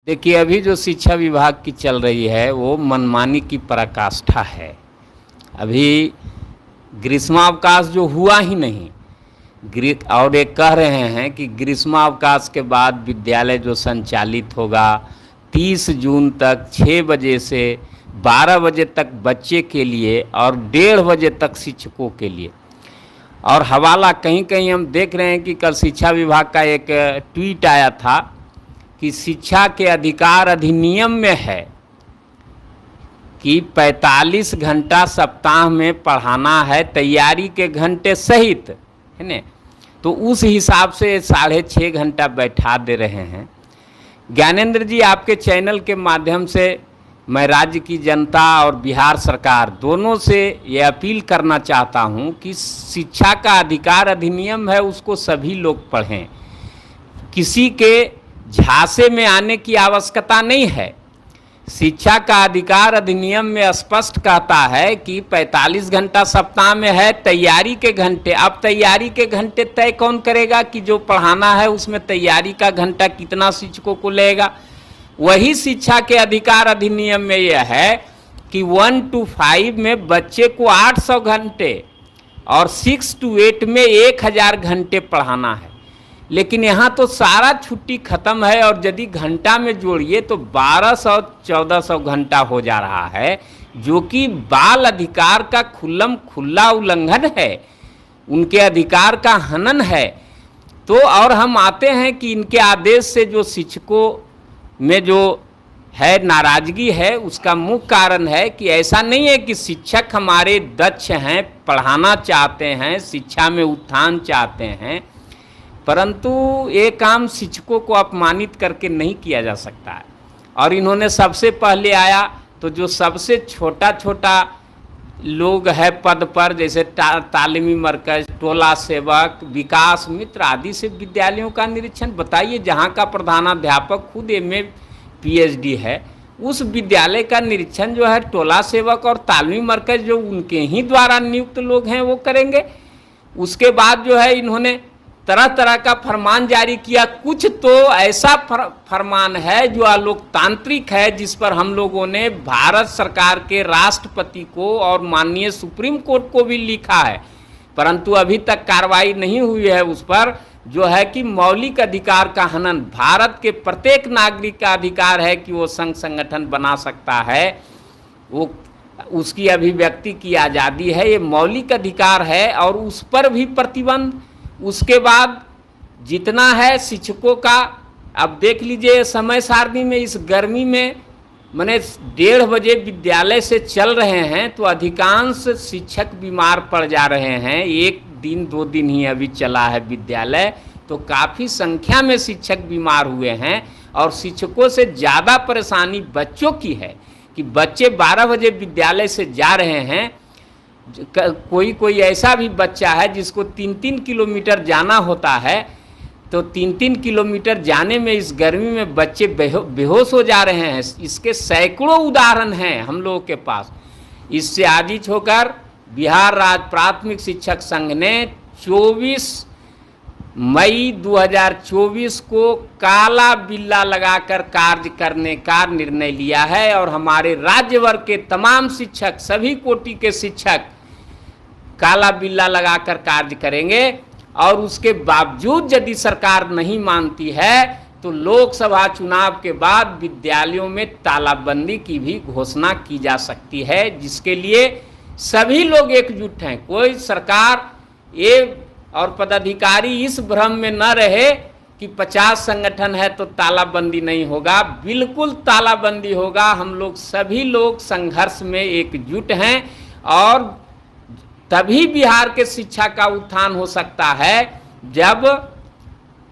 देखिए, अभी जो शिक्षा विभाग की चल रही है वो मनमानी की पराकाष्ठा है। अभी ग्रीष्मावकाश जो हुआ ही नहीं, और ये कह रहे हैं कि ग्रीष्मावकाश के बाद विद्यालय जो संचालित होगा 30 जून तक 6 बजे से 12 बजे तक बच्चे के लिए और 1:30 बजे तक शिक्षकों के लिए। और हवाला कहीं कहीं हम देख रहे हैं कि कल शिक्षा विभाग का एक ट्वीट आया था कि शिक्षा के अधिकार अधिनियम में है कि 45 घंटा सप्ताह में पढ़ाना है, तैयारी के घंटे सहित, है न। तो उस हिसाब से 6.5 घंटा बैठा दे रहे हैं। ज्ञानेंद्र जी, आपके चैनल के माध्यम से मैं राज्य की जनता और बिहार सरकार दोनों से ये अपील करना चाहता हूँ कि शिक्षा का अधिकार अधिनियम है, उसको सभी लोग पढ़ें। किसी के झांसे में आने की आवश्यकता नहीं है। शिक्षा का अधिकार अधिनियम में स्पष्ट कहता है कि 45 घंटा सप्ताह में है, तैयारी के घंटे। अब तैयारी के घंटे तय कौन करेगा कि जो पढ़ाना है उसमें तैयारी का घंटा कितना शिक्षकों को लगेगा? वही शिक्षा के अधिकार अधिनियम में यह है कि 1 to 5 में बच्चे को 800 घंटे और 6 to 8 में 1000 घंटे पढ़ाना है। लेकिन यहाँ तो सारा छुट्टी खत्म है और यदि घंटा में जोड़िए तो 1200-1400 घंटा हो जा रहा है, जो कि बाल अधिकार का खुला उल्लंघन है, उनके अधिकार का हनन है। तो और हम आते हैं कि इनके आदेश से जो शिक्षकों में जो है नाराज़गी है, उसका मुख्य कारण है कि ऐसा नहीं है कि शिक्षक हमारे दक्ष हैं, पढ़ाना चाहते हैं, शिक्षा में उत्थान चाहते हैं, परंतु ये काम शिक्षकों को अपमानित करके नहीं किया जा सकता है। और इन्होंने सबसे पहले आया तो जो सबसे छोटा लोग है पद पर, जैसे तालीमी मरकज, टोला सेवक, विकास मित्र आदि से विद्यालयों का निरीक्षण बताइए। जहाँ का प्रधानाध्यापक खुद MA PhD है, उस विद्यालय का निरीक्षण जो है टोला सेवक और तालीमी मरकज जो उनके ही द्वारा नियुक्त लोग हैं वो करेंगे। उसके बाद जो है इन्होंने तरह तरह का फरमान जारी किया। कुछ तो ऐसा फरमान है जो अलोकतांत्रिक है, जिस पर हम लोगों ने भारत सरकार के राष्ट्रपति को और माननीय सुप्रीम कोर्ट को भी लिखा है, परंतु अभी तक कार्रवाई नहीं हुई है उस पर, जो है कि मौलिक अधिकार का हनन। भारत के प्रत्येक नागरिक का अधिकार है कि वो संघ संगठन बना सकता है, वो उसकी अभिव्यक्ति की आज़ादी है, ये मौलिक अधिकार है, और उस पर भी प्रतिबंध। उसके बाद जितना है शिक्षकों का, अब देख लीजिए समय सारणी में इस गर्मी में माने 1:30 बजे विद्यालय से चल रहे हैं तो अधिकांश शिक्षक बीमार पड़ जा रहे हैं। 1 दिन 2 दिन ही अभी चला है विद्यालय, तो काफ़ी संख्या में शिक्षक बीमार हुए हैं। और शिक्षकों से ज़्यादा परेशानी बच्चों की है कि बच्चे 12 बजे विद्यालय से जा रहे हैं। कोई ऐसा भी बच्चा है जिसको 3-3 किलोमीटर जाना होता है, तो 3-3 किलोमीटर जाने में इस गर्मी में बच्चे बेहोश हो जा रहे हैं। इसके सैकड़ों उदाहरण हैं हम लोगों के पास। इससे आजिज होकर बिहार राज्य प्राथमिक शिक्षक संघ ने 24 मई 2024 को काला बिल्ला लगाकर कार्य करने का निर्णय लिया है। और हमारे राज्य वर्ग के तमाम शिक्षक, सभी कोटि के शिक्षक काला बिल्ला लगाकर कार्य करेंगे। और उसके बावजूद यदि सरकार नहीं मानती है तो लोकसभा चुनाव के बाद विद्यालयों में तालाबंदी की भी घोषणा की जा सकती है, जिसके लिए सभी लोग एकजुट हैं। कोई सरकार ये और पदाधिकारी इस भ्रम में न रहे कि 50 संगठन है तो तालाबंदी नहीं होगा। बिल्कुल तालाबंदी होगा। हम लोग सभी लोग संघर्ष में एकजुट हैं और तभी बिहार के शिक्षा का उत्थान हो सकता है जब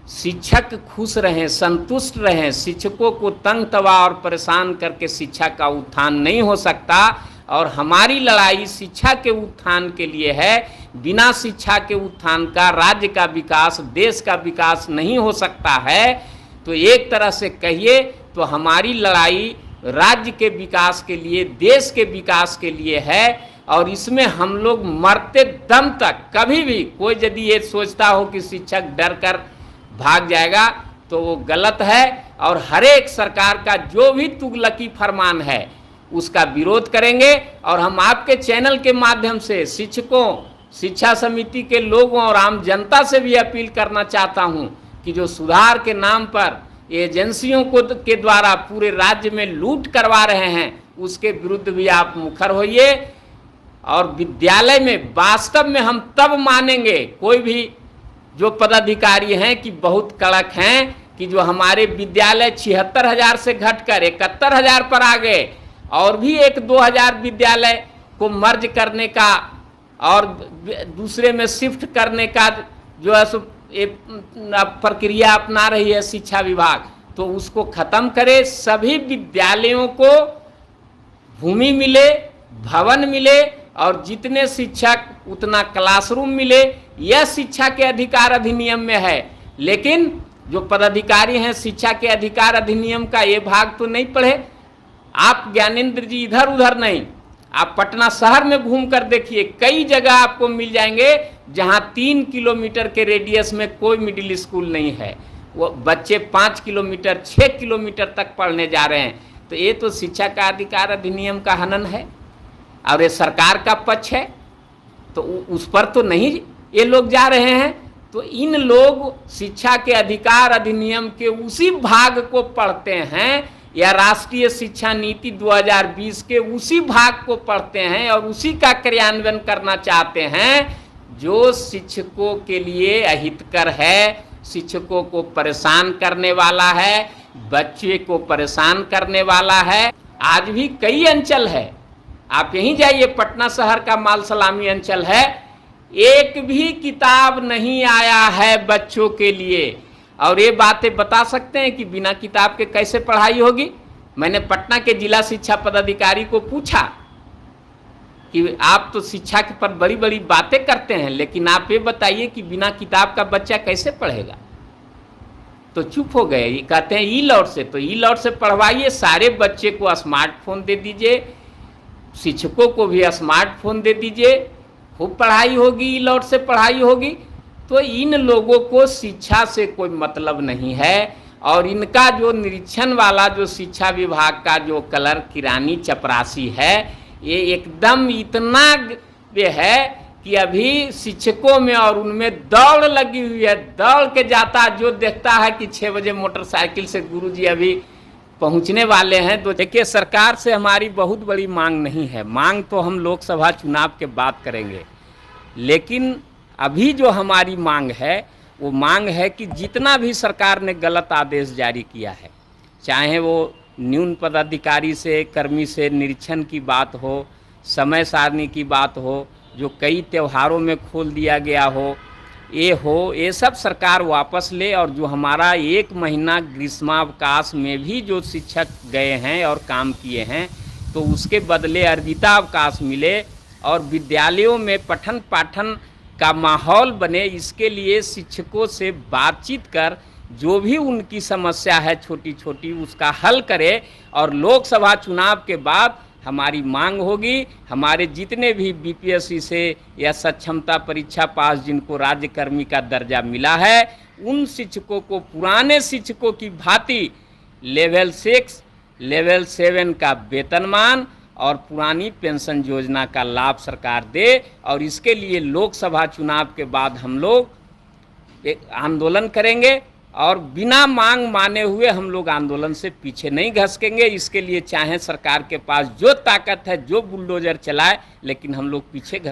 शिक्षक खुश रहें, संतुष्ट रहें। शिक्षकों को तंग तवा और परेशान करके शिक्षा का उत्थान नहीं हो सकता। और हमारी लड़ाई शिक्षा के उत्थान के लिए है। बिना शिक्षा के उत्थान का राज्य का विकास, देश का विकास नहीं हो सकता है। तो एक तरह से कहिए तो हमारी लड़ाई राज्य के विकास के लिए, देश के विकास के लिए है। और इसमें हम लोग मरते दम तक, कभी भी कोई यदि ये सोचता हो कि शिक्षक डर कर भाग जाएगा, तो वो गलत है। और हर एक सरकार का जो भी तुगलकी फरमान है उसका विरोध करेंगे। और हम आपके चैनल के माध्यम से शिक्षकों, शिक्षा समिति के लोगों और आम जनता से भी अपील करना चाहता हूं कि जो सुधार के नाम पर एजेंसियों को के द्वारा पूरे राज्य में लूट करवा रहे हैं उसके विरुद्ध भी आप मुखर होइए। और विद्यालय में वास्तव में हम तब मानेंगे कोई भी जो पदाधिकारी हैं कि बहुत कड़क हैं कि जो हमारे विद्यालय 76,000 से घटकर 71,000 पर आ गए और भी 1-2 हज़ार विद्यालय को मर्ज करने का और दूसरे में शिफ्ट करने का जो है सो प्रक्रिया अपना रही है शिक्षा विभाग, तो उसको ख़त्म करे। सभी विद्यालयों को भूमि मिले, भवन मिले और जितने शिक्षक उतना क्लासरूम मिले। यह शिक्षा के अधिकार अधिनियम में है। लेकिन जो पदाधिकारी हैं शिक्षा के अधिकार अधिनियम का ये भाग तो नहीं पढ़े। आप ज्ञानेंद्र जी इधर उधर नहीं, आप पटना शहर में घूम कर देखिए, कई जगह आपको मिल जाएंगे जहां 3 किलोमीटर के रेडियस में कोई मिडिल स्कूल नहीं है। वो बच्चे 5 किलोमीटर 6 किलोमीटर तक पढ़ने जा रहे हैं। तो ये तो शिक्षा का अधिकार अधिनियम का हनन है और ये सरकार का पक्ष है, तो उस पर तो नहीं ये लोग जा रहे हैं। तो इन लोग शिक्षा के अधिकार अधिनियम के उसी भाग को पढ़ते हैं या राष्ट्रीय शिक्षा नीति 2020 के उसी भाग को पढ़ते हैं और उसी का क्रियान्वयन करना चाहते हैं जो शिक्षकों के लिए अहितकर है, शिक्षकों को परेशान करने वाला है, बच्चे को परेशान करने वाला है। आज भी कई अंचल है, आप यहीं जाइए, पटना शहर का माल सलामी अंचल है, एक भी किताब नहीं आया है बच्चों के लिए। और ये बातें बता सकते हैं कि बिना किताब के कैसे पढ़ाई होगी। मैंने पटना के जिला शिक्षा पदाधिकारी को पूछा कि आप तो शिक्षा के पर बड़ी बड़ी बातें करते हैं, लेकिन आप ये बताइए कि बिना किताब का बच्चा कैसे पढ़ेगा। तो चुप हो गए। ये कहते हैं ई लॉट से, तो ई लॉट से पढ़वाइए, सारे बच्चे को स्मार्टफोन दे दीजिए, शिक्षकों को भी स्मार्टफोन दे दीजिए, खूब पढ़ाई होगी, ई लॉट से पढ़ाई होगी। तो इन लोगों को शिक्षा से कोई मतलब नहीं है। और इनका जो निरीक्षण वाला जो शिक्षा विभाग का जो कलर किरानी चपरासी है, ये एकदम इतना ये है कि अभी शिक्षकों में और उनमें दौड़ लगी हुई है। दौड़ के जाता, जो देखता है कि 6 बजे मोटरसाइकिल से गुरुजी अभी पहुंचने वाले हैं। तो देखिए, सरकार से हमारी बहुत बड़ी मांग नहीं है, मांग तो हम लोकसभा चुनाव के बाद करेंगे। लेकिन अभी जो हमारी मांग है वो मांग है कि जितना भी सरकार ने गलत आदेश जारी किया है, चाहे वो न्यून पदाधिकारी से कर्मी से निरीक्षण की बात हो, समय सारणी की बात हो, जो कई त्योहारों में खोल दिया गया हो, ये सब सरकार वापस ले। और जो हमारा 1 महीना ग्रीष्मावकाश में भी जो शिक्षक गए हैं और काम किए हैं, तो उसके बदले अर्जितावकाश मिले और विद्यालयों में पठन पाठन का माहौल बने। इसके लिए शिक्षकों से बातचीत कर जो भी उनकी समस्या है छोटी छोटी उसका हल करे। और लोकसभा चुनाव के बाद हमारी मांग होगी, हमारे जितने भी बीपीएससी से या सक्षमता परीक्षा पास जिनको राज्यकर्मी का दर्जा मिला है, उन शिक्षकों को पुराने शिक्षकों की भांति लेवल 6 लेवल 7 का वेतनमान और पुरानी पेंशन योजना का लाभ सरकार दे। और इसके लिए लोकसभा चुनाव के बाद हम लोग एक आंदोलन करेंगे और बिना मांग माने हुए हम लोग आंदोलन से पीछे नहीं घसकेंगे। इसके लिए चाहे सरकार के पास जो ताकत है, जो बुलडोजर चलाए, लेकिन हम लोग पीछे